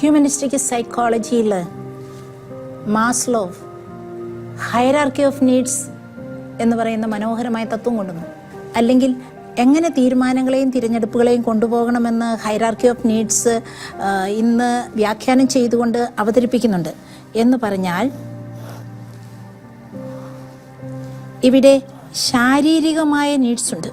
Humanistic സൈക്കോളജിയിൽ മാസ്ലോവ് hierarchy of needs എന്ന് പറയുന്ന മനോഹരമായ തത്വം കൊണ്ടുവന്നു. അല്ലെങ്കിൽ എങ്ങനെ തീരുമാനങ്ങളെയും തിരഞ്ഞെടുപ്പുകളെയും കൊണ്ടുപോകണമെന്ന് ഹൈറാർക്കി ഓഫ് നീഡ്സ് ഇന്ന് വ്യാഖ്യാനം ചെയ്തുകൊണ്ട് അവതരിപ്പിക്കുന്നുണ്ട്. എന്ന് പറഞ്ഞാൽ ഇവിടെ ശാരീരികമായ നീഡ്സ് ഉണ്ട്.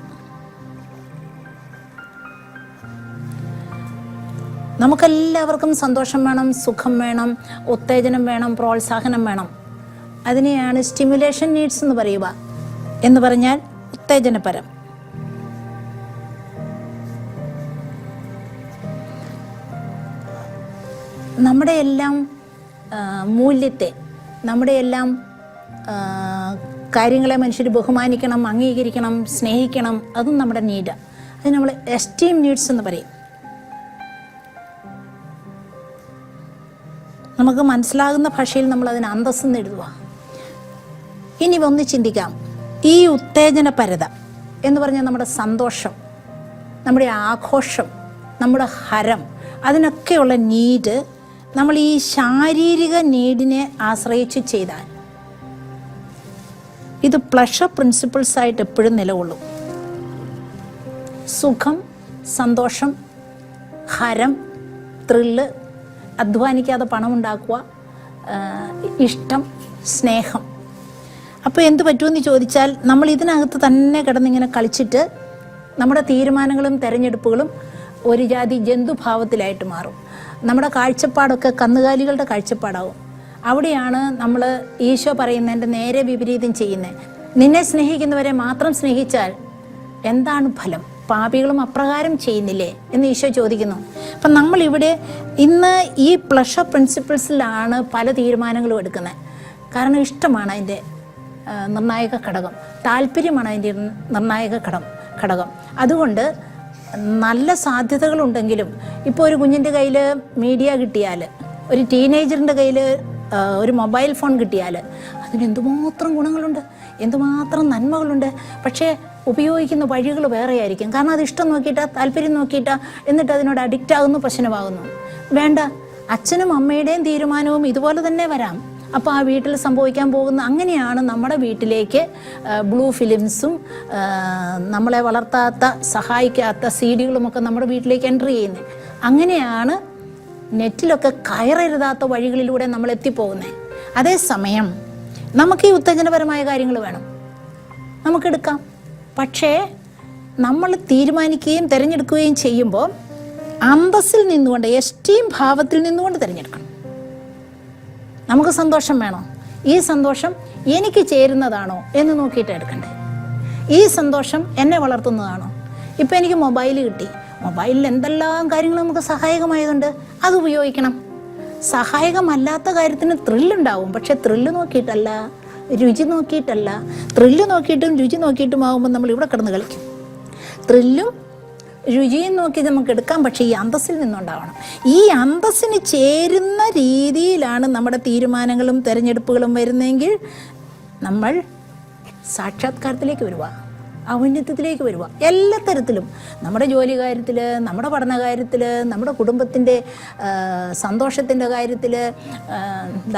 നമുക്കെല്ലാവർക്കും സന്തോഷം വേണം, സുഖം വേണം, ഉത്തേജനം വേണം, പ്രോത്സാഹനം വേണം. അതിനെയാണ് സ്റ്റിമുലേഷൻ നീഡ്സ് എന്ന് പറയുക. എന്ന് പറഞ്ഞാൽ ഉത്തേജനപരം. നമ്മുടെ എല്ലാം മൂല്യത്തെ, നമ്മുടെ എല്ലാം കാര്യങ്ങളെ മനുഷ്യർ ബഹുമാനിക്കണം, അംഗീകരിക്കണം, സ്നേഹിക്കണം, അതും നമ്മുടെ നീഡ്. അത് നമ്മൾ എസ്റ്റീം നീഡ്സ് എന്ന് പറയും. നമുക്ക് മനസ്സിലാകുന്ന ഭാഷയിൽ നമ്മൾ അതിന് അന്തസ്സെന്ന് എഴുതുക. ഇനി ഒന്ന് ചിന്തിക്കാം, ഈ ഉത്തേജനപരത എന്ന് പറഞ്ഞാൽ നമ്മുടെ സന്തോഷം, നമ്മുടെ ആഘോഷം, നമ്മുടെ ഹരം, അതിനൊക്കെയുള്ള നീഡ് നമ്മൾ ഈ ശാരീരിക നീഡിനെ ആശ്രയിച്ച് ചെയ്താൽ ഇത് പ്ലഷർ പ്രിൻസിപ്പിൾസ് ആയിട്ട് എപ്പോഴും നിലകൊള്ളും. സുഖം, സന്തോഷം, ഹരം, ത്രില്ല്, അധ്വാനിക്കാതെ പണമുണ്ടാക്കുക, ഇഷ്ടം, സ്നേഹം. അപ്പോൾ എന്ത് പറ്റുമെന്ന് ചോദിച്ചാൽ നമ്മൾ ഇതിനകത്ത് തന്നെ കിടന്നിങ്ങനെ കളിച്ചിട്ട് നമ്മുടെ തീരുമാനങ്ങളും തിരഞ്ഞെടുപ്പുകളും ഒരു ജാതി ജന്തുഭാവത്തിലായിട്ട് മാറും. നമ്മുടെ കാഴ്ചപ്പാടൊക്കെ കന്നുകാലികളുടെ കാഴ്ചപ്പാടാവും. അവിടെയാണ് നമ്മൾ ഈശോ പറയുന്നതിൻ്റെ നേരെ വിപരീതം ചെയ്യുന്നത്. നിന്നെ സ്നേഹിക്കുന്നവരെ മാത്രം സ്നേഹിച്ചാൽ എന്താണ് ഫലം? പാപികളും അപ്രകാരം ചെയ്യുന്നില്ലേ എന്ന് ഈശോ ചോദിക്കുന്നു. അപ്പം നമ്മളിവിടെ ഇന്ന് ഈ പ്ലഷർ പ്രിൻസിപ്പിൾസിലാണ് പല തീരുമാനങ്ങളും എടുക്കുന്നത്. കാരണം ഇഷ്ടമാണ് അതിൻ്റെ നിർണായക ഘടകം, താല്പര്യമാണ് അതിൻ്റെ നിർണായക ഘടകം. അതുകൊണ്ട് നല്ല സാധ്യതകളുണ്ടെങ്കിലും ഇപ്പോൾ ഒരു കുഞ്ഞിൻ്റെ കയ്യിൽ മീഡിയ കിട്ടിയാൽ, ഒരു ടീനേജറിൻ്റെ കയ്യിൽ ഒരു മൊബൈൽ ഫോൺ കിട്ടിയാൽ അതിന് എന്തുമാത്രം ഗുണങ്ങളുണ്ട്, എന്തുമാത്രം നന്മകളുണ്ട്. പക്ഷേ ഉപയോഗിക്കുന്ന വഴികൾ വേറെ ആയിരിക്കും. കാരണം അത് ഇഷ്ടം നോക്കിയിട്ടാ, താല്പര്യം നോക്കിയിട്ടാ, എന്നിട്ട് അതിനോട് അഡിക്റ്റ് ആകുന്നു, പ്രശ്നമാകുന്നു. വേണ്ട, അച്ഛനും അമ്മയുടെയും തീരുമാനവും ഇതുപോലെ തന്നെ വരാം. അപ്പോൾ ആ വീട്ടിൽ സംഭവിക്കാൻ പോകുന്ന അങ്ങനെയാണ് നമ്മുടെ വീട്ടിലേക്ക് ബ്ലൂ ഫിലിംസും നമ്മളെ വളർത്താത്ത, സഹായിക്കാത്ത സീഡികളുമൊക്കെ നമ്മുടെ വീട്ടിലേക്ക് എൻ്റർ ചെയ്യുന്നത്. അങ്ങനെയാണ് നെറ്റിലൊക്കെ കയറരുതാത്ത വഴികളിലൂടെ നമ്മൾ എത്തിപ്പോകുന്നത്. അതേസമയം നമുക്ക് ഈ ഉത്തേജനപരമായ കാര്യങ്ങൾ വേണം, നമുക്കെടുക്കാം. പക്ഷേ നമ്മൾ തീരുമാനിക്കുകയും തിരഞ്ഞെടുക്കുകയും ചെയ്യുമ്പോൾ അന്തസ്സിൽ നിന്നുകൊണ്ട്, എസ്റ്റീം ഭാവത്തിൽ നിന്നുകൊണ്ട് തിരഞ്ഞെടുക്കണം. നമുക്ക് സന്തോഷം വേണോ? ഈ സന്തോഷം എനിക്ക് ചേരുന്നതാണോ എന്ന് നോക്കിയിട്ട് എടുക്കണ്ടേ? ഈ സന്തോഷം എന്നെ വളർത്തുന്നതാണോ? ഇപ്പം എനിക്ക് മൊബൈൽ കിട്ടി, മൊബൈലിൽ എന്തെല്ലാം കാര്യങ്ങൾ നമുക്ക് സഹായകമായതുണ്ട്, അത് ഉപയോഗിക്കണം. സഹായകമല്ലാത്ത കാര്യത്തിന് ത്രില്ലുണ്ടാവും, പക്ഷെ ത്രില്ല് നോക്കിയിട്ടല്ല, രുചി നോക്കിയിട്ടല്ല. ത്രില്ല് നോക്കിയിട്ടും രുചി നോക്കിയിട്ടും ആകുമ്പോൾ നമ്മൾ ഇവിടെ കിടന്ന് കളിക്കും. ത്രില്ലും രുചിയും നോക്കി നമുക്ക് എടുക്കാം, പക്ഷേ ഈ അന്തസ്സിൽ നിന്നുണ്ടാവണം. ഈ അന്തസ്സിന് ചേരുന്ന രീതിയിലാണ് നമ്മുടെ തീരുമാനങ്ങളും തിരഞ്ഞെടുപ്പുകളും വരുന്നതെങ്കിൽ നമ്മൾ സാക്ഷാത്കാരത്തിലേക്ക് വരുക, ഔന്നത്യത്തിലേക്ക് വരുക. എല്ലാ തരത്തിലും, നമ്മുടെ ജോലി കാര്യത്തിൽ, നമ്മുടെ പഠന കാര്യത്തിൽ, നമ്മുടെ കുടുംബത്തിൻ്റെ സന്തോഷത്തിൻ്റെ കാര്യത്തിൽ,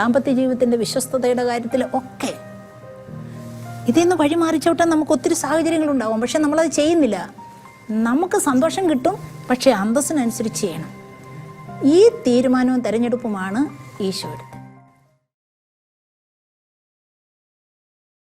ദാമ്പത്യ ജീവിതത്തിൻ്റെ വിശ്വസ്തതയുടെ കാര്യത്തിൽ ഒക്കെ ഇതിൽ നിന്ന് വഴിമാറിച്ചോട്ടാൻ നമുക്ക് ഒത്തിരി സാഹചര്യങ്ങളുണ്ടാവും. പക്ഷെ നമ്മളത് ചെയ്യുന്നില്ല. നമുക്ക് സന്തോഷം കിട്ടും, പക്ഷേ അന്തസ്സിനനുസരിച്ച് ചെയ്യണം. ഈ തീരുമാനവും തിരഞ്ഞെടുപ്പുമാണ് ഈശോ എടുത്തത്.